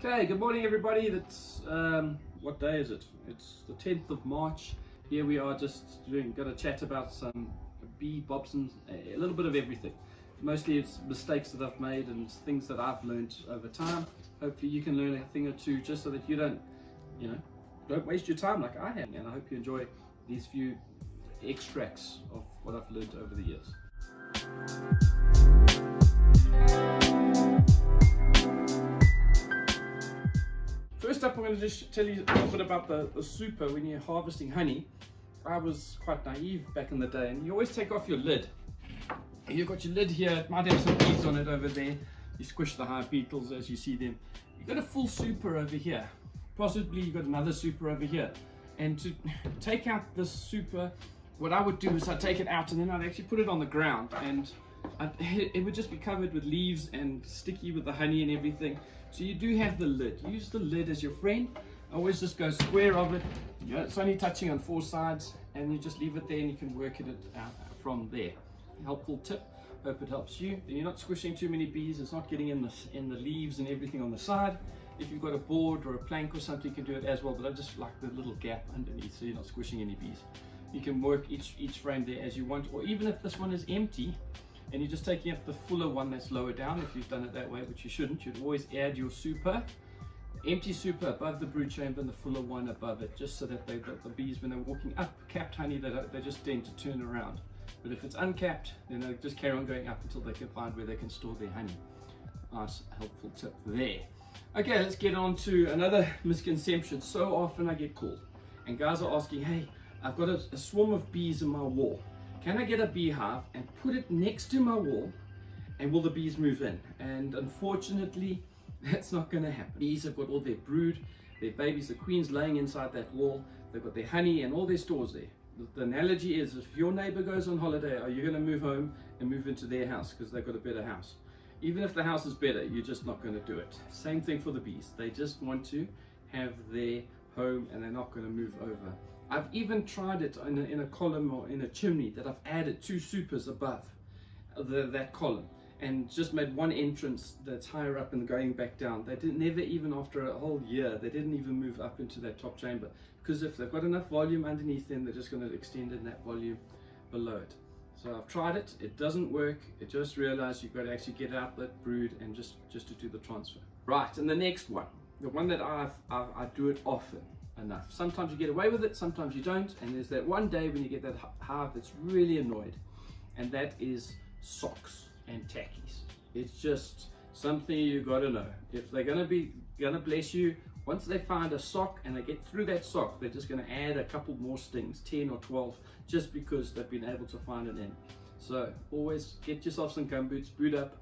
Okay, good morning everybody. That's what day is it? It's the 10th of March. Here we are just gonna chat about some bee bobsons, a little bit of everything. Mostly it's mistakes that I've made and things that I've learned over time. Hopefully you can learn a thing or two just so that you don't waste your time like I have. And I hope you enjoy these few extracts of what I've learned over the years. First up, I'm going to just tell you a little bit about the super when you're harvesting honey. I was quite naive back in the day, and you always take off your lid. You've got your lid here, it might have some bees on it over there. You squish the hive beetles as you see them. You've got a full super over here. Possibly you've got another super over here. And to take out this super, what I would do is I'd take it out and then I'd actually put it on the ground, and it would just be covered with leaves and sticky with the honey and everything. So you do have the lid. Use the lid as your friend. Always just go square of it. It's only touching on 4 sides, and you just leave it there and you can work it out from there. Helpful tip. Hope it helps you. You're not squishing too many bees. It's not getting in the leaves and everything on the side. If you've got a board or a plank or something, you can do it as well, but I just like the little gap underneath so you're not squishing any bees. You can work each frame there as you want, or even if this one is empty and you're just taking up the fuller one that's lower down, if you've done it that way, which you shouldn't, you'd always add your super, empty super above the brood chamber and the fuller one above it, just so that the bees, when they're walking up capped honey, they just tend to turn around. But if it's uncapped, then they just carry on going up until they can find where they can store their honey. Nice, helpful tip there. Okay, let's get on to another misconception. So often I get called and guys are asking, hey, I've got a swarm of bees in my wall. Can I get a beehive and put it next to my wall, and will the bees move in? And unfortunately, that's not going to happen. Bees have got all their brood, their babies, the queens laying inside that wall. They've got their honey and all their stores there. The analogy is, if your neighbor goes on holiday, are you going to move home and move into their house because they've got a better house? Even if the house is better, you're just not going to do it. Same thing for the bees. They just want to have their home and they're not going to move over. I've even tried it in a column or in a chimney that I've added 2 supers above that column and just made one entrance that's higher up and going back down. They never even, after a whole year, they didn't even move up into that top chamber, because if they've got enough volume underneath them, they're just going to extend in that volume below it. So I've tried it, it doesn't work. It just realized you've got to actually get out that brood and just to do the transfer. Right, and the next one, the one that I do it often enough. Sometimes you get away with it, sometimes you don't, and there's that one day when you get that hive that's really annoyed, and that is socks and tackies. It's just something you got to know. If they're gonna bless you, once they find a sock and they get through that sock, they're just going to add a couple more stings, 10 or 12, just because they've been able to find it in. So always get yourself some gumboots, boot up.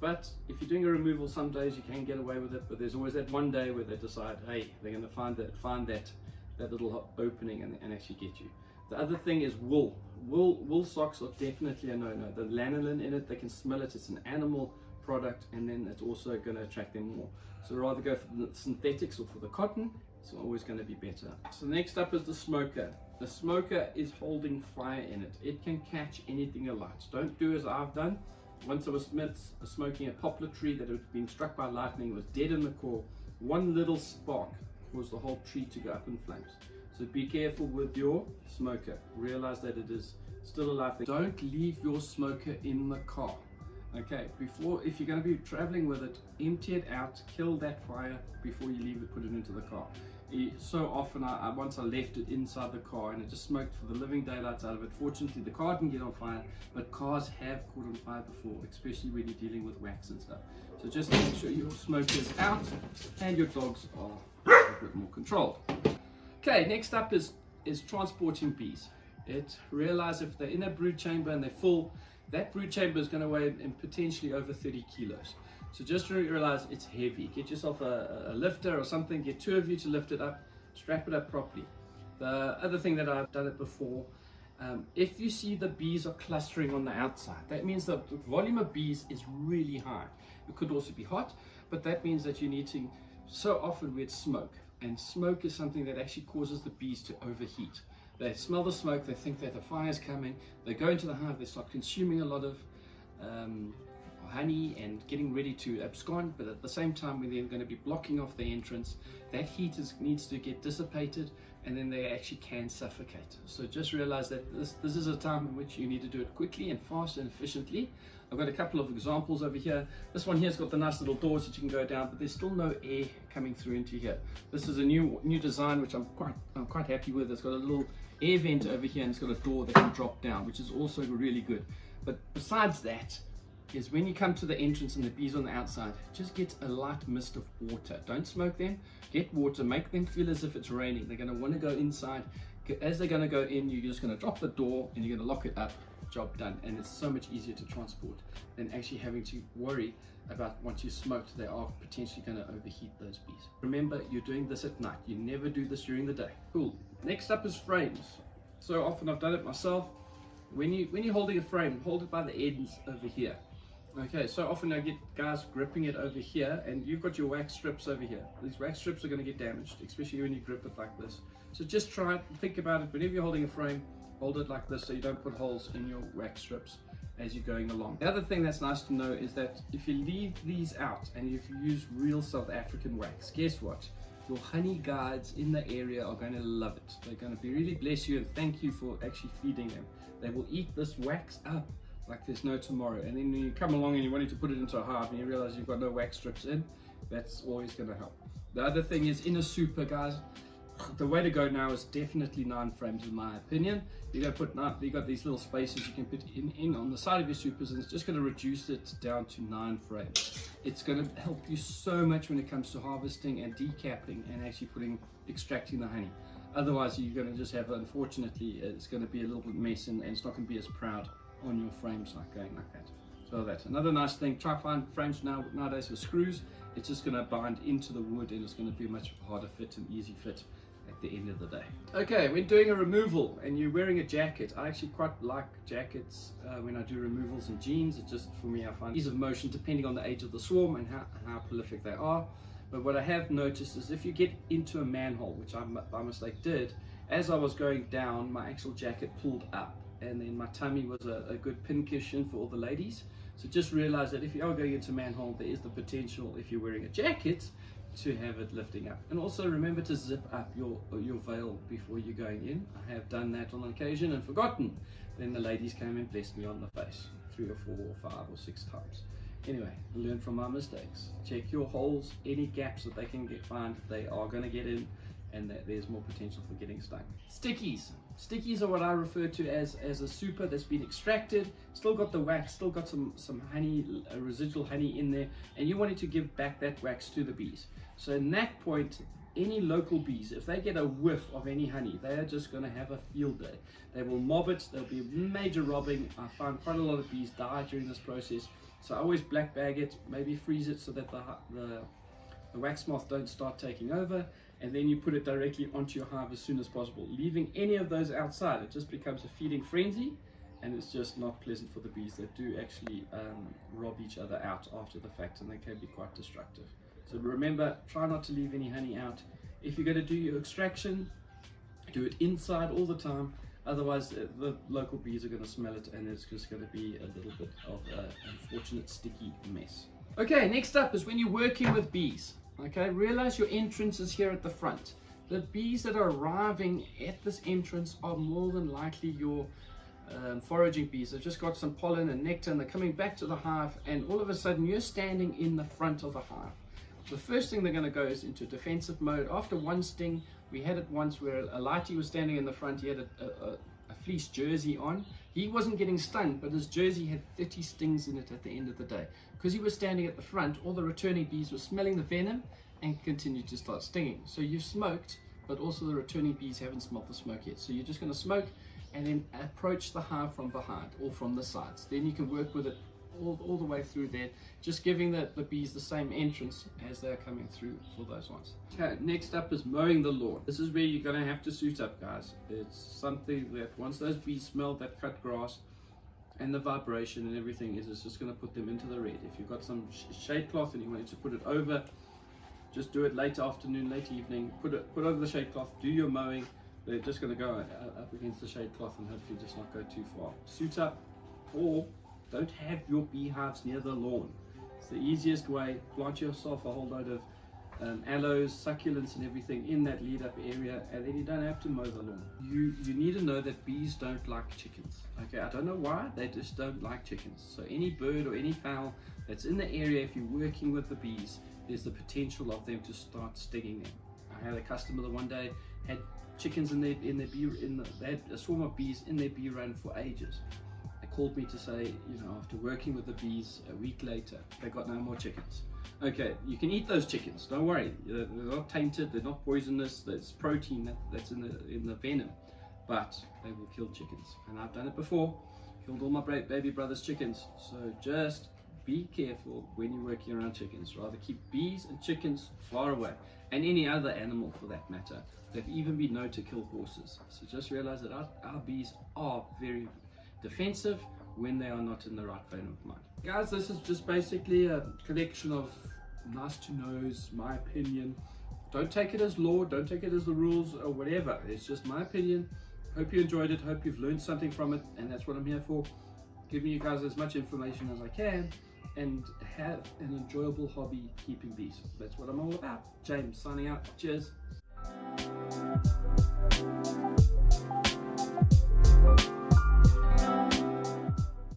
But if you're doing a removal, some days you can get away with it, but there's always that one day where they decide, hey, they're going to find that little opening and actually get you. The other thing is wool. Wool socks are definitely a no-no. The lanolin in it, they can smell it. It's an animal product, and then it's also going to attract them more. So rather go for the synthetics or for the cotton. It's always going to be better. So next up is the smoker. The smoker is holding fire in it. It can catch anything alight. Don't do as I've done. Once I was smoking a poplar tree that had been struck by lightning. It was dead in the core. One little spark caused the whole tree to go up in flames. So be careful with your smoker. Realize that it is still alive. Don't leave your smoker in the car. Okay, if you're going to be traveling with it, empty it out, kill that fire before you leave it, put it into the car. So often, once I left it inside the car and it just smoked for the living daylights out of it. Fortunately, the car didn't get on fire, but cars have caught on fire before, especially when you're dealing with wax and stuff. So just make sure your smoker is out and your dogs are a bit more controlled. Okay, next up is transporting bees. Realize if they're in a brood chamber and they're full, that brood chamber is going to weigh potentially over 30 kilos. So just realize it's heavy. Get yourself a lifter or something, get 2 of you to lift it up, strap it up properly. The other thing that I've done it before, if you see the bees are clustering on the outside, that means that the volume of bees is really high. It could also be hot, but that means that you need to, so often we had smoke, and smoke is something that actually causes the bees to overheat. They smell the smoke, they think that the fire is coming, they go into the hive, they start consuming a lot of honey and getting ready to abscond, but at the same time when they're going to be blocking off the entrance, that heat needs to get dissipated, and then they actually can suffocate. So just realize that this is a time in which you need to do it quickly and fast and efficiently. I've got a couple of examples over here. This one here's got the nice little doors that you can go down, but there's still no air coming through into here. This is a new design which I'm quite happy with. It's got a little air vent over here, and it's got a door that can drop down, which is also really good. But besides that, is when you come to the entrance and the bees on the outside, just get a light mist of water. Don't smoke them, get water, make them feel as if it's raining. They're going to want to go inside. As they're going to go in, you're just going to drop the door and you're going to lock it up. Job done. And it's so much easier to transport than actually having to worry about once you smoked, they are potentially going to overheat those bees. Remember, you're doing this at night. You never do this during the day. Cool. Next up is frames. So often I've done it myself. When you're holding a frame, hold it by the ends over here. Okay, so often I get guys gripping it over here, and you've got your wax strips over here. These wax strips are going to get damaged, especially when you grip it like this. So just try it, think about it. Whenever you're holding a frame, hold it like this so you don't put holes in your wax strips as you're going along. The other thing that's nice to know is that if you leave these out and if you use real South African wax, guess what? Your honey guides in the area are going to love it. They're going to be really bless you and thank you for actually feeding them. They will eat this wax up like there's no tomorrow. And then when you come along and you wanted to put it into a hive and you realize you've got no wax strips in, that's always going to help. The other thing is in a super, guys, the way to go now is definitely 9 frames in my opinion. You're going to put you got these little spaces you can put in on the side of your supers, and it's just going to reduce it down to 9 frames. It's going to help you so much when it comes to harvesting and decapping and actually extracting the honey. Otherwise you're going to just have, unfortunately, it's going to be a little bit mess, and it's not going to be as proud on your frames like going like that. So that's another nice thing. Try find frames nowadays with screws. It's just going to bind into the wood, and it's going to be a much harder fit and easy fit at the end of the day. Okay, when doing a removal and you're wearing a jacket, I actually quite like jackets when I do removals in jeans. It just, for me, I find ease of motion depending on the age of the swarm and how prolific they are. But what I have noticed is if you get into a manhole, which I by mistake did, as I was going down, my actual jacket pulled up, and then my tummy was a good pin cushion for all the ladies. So just realize that if you are going into a manhole, there is the potential, if you're wearing a jacket, to have it lifting up. And also remember to zip up your veil before you're going in. I have done that on occasion and forgotten. Then the ladies came and blessed me on the face 3 or 4 or 5 or 6 times. Anyway, learn from my mistakes. Check your holes, any gaps that they can find, they are going to get in, and that there's more potential for getting stung. Stickies. Stickies are what I refer to as a super that's been extracted, still got the wax, still got some honey, residual honey in there, and you wanted to give back that wax to the bees. So in that point, any local bees, if they get a whiff of any honey, they are just going to have a field day. They will mob it, there'll be major robbing. I find quite a lot of bees die during this process, so I always black bag it, maybe freeze it so that the wax moth don't start taking over, and then you put it directly onto your hive as soon as possible. Leaving any of those outside, it just becomes a feeding frenzy, and it's just not pleasant for the bees that do actually rob each other out after the fact, and they can be quite destructive. So remember, try not to leave any honey out. If you're going to do your extraction, do it inside all the time. Otherwise, the local bees are going to smell it, and it's just going to be a little bit of an unfortunate sticky mess. Okay, next up is when you're working with bees. Okay, realize your entrance is here at the front. The bees that are arriving at this entrance are more than likely your foraging bees. They've just got some pollen and nectar, and they're coming back to the hive, and all of a sudden you're standing in the front of the hive. The first thing they're going to go is into defensive mode. After one sting, we had it once where a lighty was standing in the front. He had a fleece jersey on. He wasn't getting stung, but his jersey had 30 stings in it at the end of the day. Because he was standing at the front, all the returning bees were smelling the venom and continued to start stinging. So you've smoked, but also the returning bees haven't smelt the smoke yet. So you're just going to smoke and then approach the hive from behind or from the sides. Then you can work with it all the way through there, just giving the bees the same entrance as they're coming through for those ones. Okay, next up is mowing the lawn. This is where you're going to have to suit up, guys. It's something that once those bees smell that cut grass and the vibration and everything it's just going to put them into the red. If you've got some shade cloth and you wanted to put it over, just do it late afternoon, late evening, put over the shade cloth, do your mowing. They're just going to go up against the shade cloth and hopefully just not go too far. Suit up, or Don't have your beehives near the lawn. It's the easiest way. Plant yourself a whole load of aloes, succulents and everything in that lead up area, and then you don't have to mow the lawn. You need to know that bees don't like chickens. Okay, I don't know why, they just don't like chickens. So any bird or any fowl that's in the area, if you're working with the bees, there's the potential of them to start stinging them. I had a customer the one day had chickens they had a swarm of bees in their bee run for ages. They called me to say, you know, after working with the bees a week later, they got no more chickens. Okay, you can eat those chickens, don't worry. They're not tainted, they're not poisonous, there's protein that's in the venom, but they will kill chickens. And I've done it before, killed all my baby brother's chickens. So just be careful when you're working around chickens. Rather keep bees and chickens far away, and any other animal for that matter. They've even been known to kill horses. So just realize that our bees are very defensive when they are not in the right frame of mind. Guys, this is just basically a collection of nice to knows, my opinion. Don't take it as law, don't take it as the rules or whatever. It's just my opinion. Hope you enjoyed it, hope you've learned something from it, and that's what I'm here for. Giving you guys as much information as I can and have an enjoyable hobby keeping bees. That's what I'm all about. James signing out. Cheers.